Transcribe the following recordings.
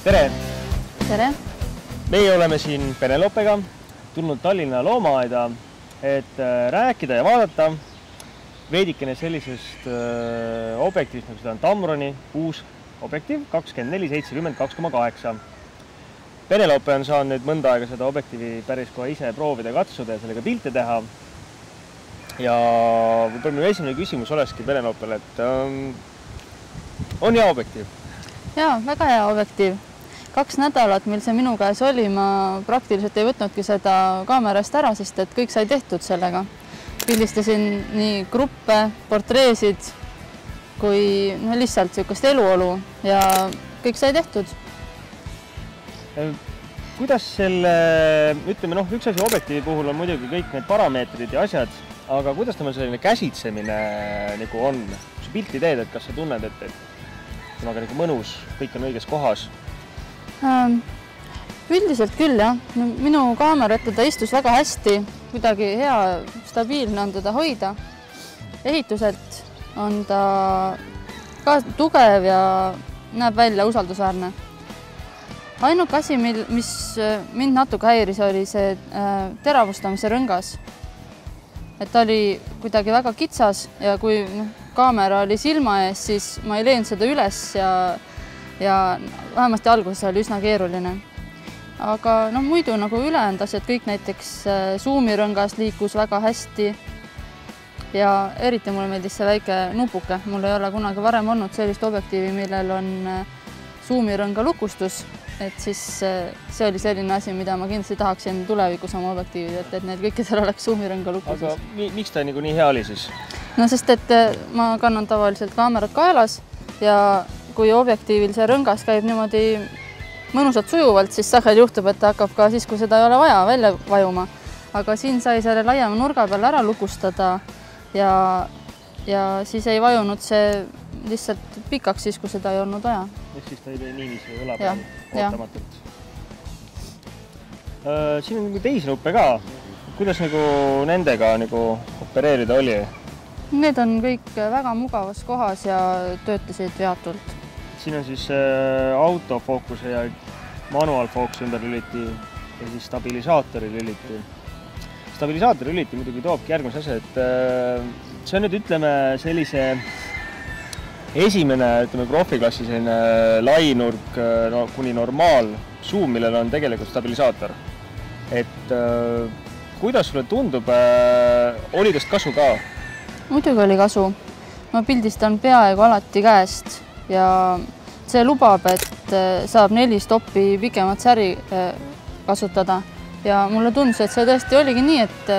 Tere! Tere! Meie oleme siin Penelopega tulnud Tallinna loomaaeda, et rääkida ja vaadata veidikene sellisest objektiivist, nagu seda on Tamroni uus objektiiv 24-70-2,8. Penelope on saanud nüüd mõnda aega seda objektiivi päris kohe ise proovida katsuda ja sellega pilte teha. Ja võib-olla minu esimene küsimus olekski Penelopele, et on hea objektiiv? Jaa, väga hea objektiiv. 2 nädalat, mil see minu käes oli, ma praktiliselt ei võtnudki seda kaamerast ära, sest et kõik sai tehtud sellega. Pildistasin nii gruppe, portreesid kui lihtsalt niisugust eluolu ja kõik sai tehtud. Kuidas selle, ütleme, üks asi objektiivi puhul on muidugi kõik need parameetrid ja asjad, aga kuidas tema selline käsitsemine nagu on? Kui sa pilti teed, et kas sa tunned, et temaga nagu mõnus, kõik on õiges kohas? Üldiselt küll, jah. Minu kaamera ette ta istus väga hästi, kuidagi hea, stabiilne on teda hoida. Ehituselt on ta ka tugev ja näeb välja usaldusväärne. Ainuke asi, mis mind natuke häiris, oli see teravustamise rõngas. Et ta oli kuidagi väga kitsas ja kui kaamera oli silma ees, siis ma ei leidnud seda üles ja vähemasti alguses oli üsna keeruline. Aga muidu nagu ülejäänud asjad, kõik näiteks suumirõngas liikus väga hästi ja eriti mulle meeldis see väike nupuke. Mul ei ole kunagi varem olnud sellist objektiivi, millel on suumirõnga lukustus, et siis see oli selline asi, mida ma kindlasti tahaksin tulevikus oma objektiivid, et need kõikidel oleks suumirõnga lukustus. Aga miks ta nii hea oli siis? No sest, et ma kannan tavaliselt kaamerat kaelas ja kui objektiivil see rõngas käib niimoodi mõnusalt sujuvalt, siis sageli juhtub, et ta hakkab ka siis, kui seda ei ole vaja, välja vajuma. Aga siin sai selle laiema nurga peal ära lukustada ja siis ei vajunud see lihtsalt pikaks siis, kui seda ei olnud vaja. Ehk siis ta ei tee niiviisi õla peal ootamatult. Siin on teisi nuppe ka. Kuidas nendega opereerida oli? Need on kõik väga mugavas kohas ja töötasid veatult. Siin on siis autofookuse ja manuaalfookuse ümber lüliti ja siis stabilisaatori lüliti. Stabilisaatori lüliti muidugi toobki järgmise asja, et see on nüüd, ütleme, sellise esimene, profiklassi selline lainurk kuni normaal suum, millel on tegelikult stabilisaator. Et kuidas sulle tundub, oli tast kasu ka? Muidugi oli kasu. Ma pildistan peaaegu alati käest ja see lubab, et saab 4 stoppi pikemat säri kasutada. Ja mulle tundus, et see tõesti oligi nii, et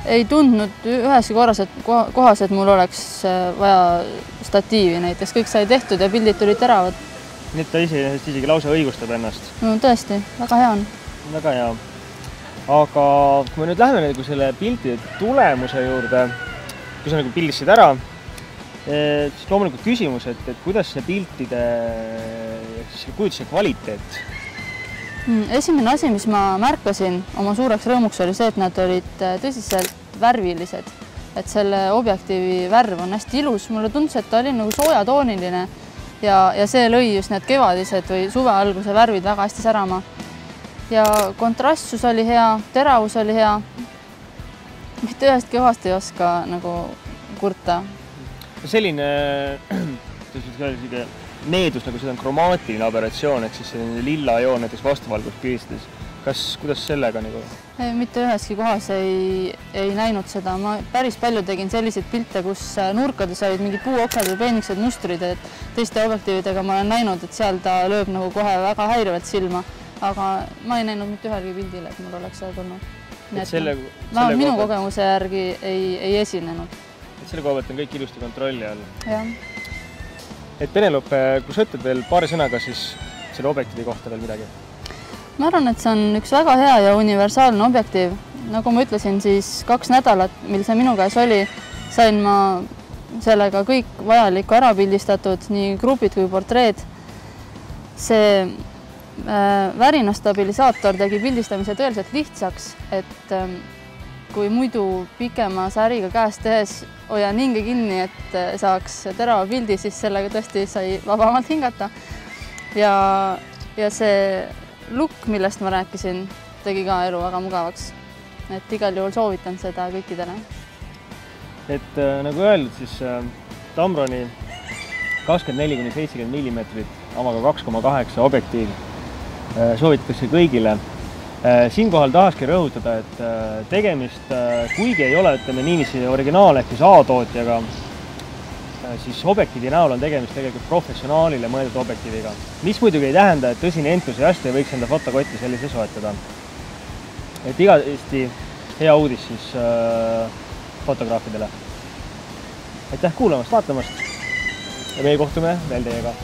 ei tundnud üheski kohas, et mul oleks vaja statiivi näiteks. Kõik sai tehtud ja pildid tulid teravad. Nii et ta isegi lausa õigustab ennast? No tõesti, väga hea on. Väga hea. Aga kui me nüüd läheme selle piltide tulemuse juurde, kui sa pildistasid ära, siis loomulikult küsimus, et kuidas see piltide kujutuse kvaliteet? Esimene asi, mis ma märkasin oma suureks rõõmuks, oli see, et nad olid tõsiselt värvilised. Et selle objektiivi värv on hästi ilus. Mulle tundus, et ta oli soojatooniline ja see lõi just need kevadised või suve alguse värvid väga hästi särama. Ja kontrastsus oli hea, teravus oli hea. Mitte ühestki kohast ei oska kurta. Selline needus, seda on kromaatiline aberratsioon, ehk siis selline lilla joon näiteks vastuvalgust pilistades. Kuidas sellega? Mitte üheski kohas ei näinud seda. Ma päris palju tegin selliseid pilte, kus nurkades olid mingid puuoksad või peenikesed mustrid, et teiste objektiividega ma olen näinud, et seal ta lööb kohe väga häirivalt silma. Aga ma ei näinud mitte ühelgi pildile, et mul oleks seda tulnud. Minu kogemuse järgi ei esinenud. Selle koha pealt on kõik ilusti kontrolli all. Jah. Et Penelope, kui sa ütled veel paari sõnaga, siis selle objektiivi kohta veel midagi? Ma arvan, et see on üks väga hea ja universaalne objektiiv. Nagu ma ütlesin, siis 2 nädalat, mil see minu käes oli, sain ma sellega kõik vajalikku ära pildistatud, nii grupid kui portreed. See värinastabilisaator tegi pildistamise tõeliselt lihtsaks, et kui muidu pikema säriga käest tehes hoian hinge kinni, et saaks terava pildi, siis sellega tõesti sai vabamalt hingata. ja see look, millest ma rääkisin, tegi ka elu väga mugavaks. Et igal juhul soovitan seda kõikidele. Et nagu öeldud, siis Tamroni 24–70 mm omaga 2,8 objektiiv soovitatakse kõigile. Siinkohal tahaski rõhutada, et tegemist, kuigi ei ole, ütleme niiviisi originaal ehk siis A-tootjaga, siis objektiivi näol on tegemist tegelikult professionaalile mõeldud objektiiviga. Mis muidugi ei tähenda, et tõsine entusiast ei võiks enda fotokotti sellise soetada. Et igasti hea uudis siis fotograafidele. Aitäh kuulamast, vaatamast ja meie kohtume veel teiega.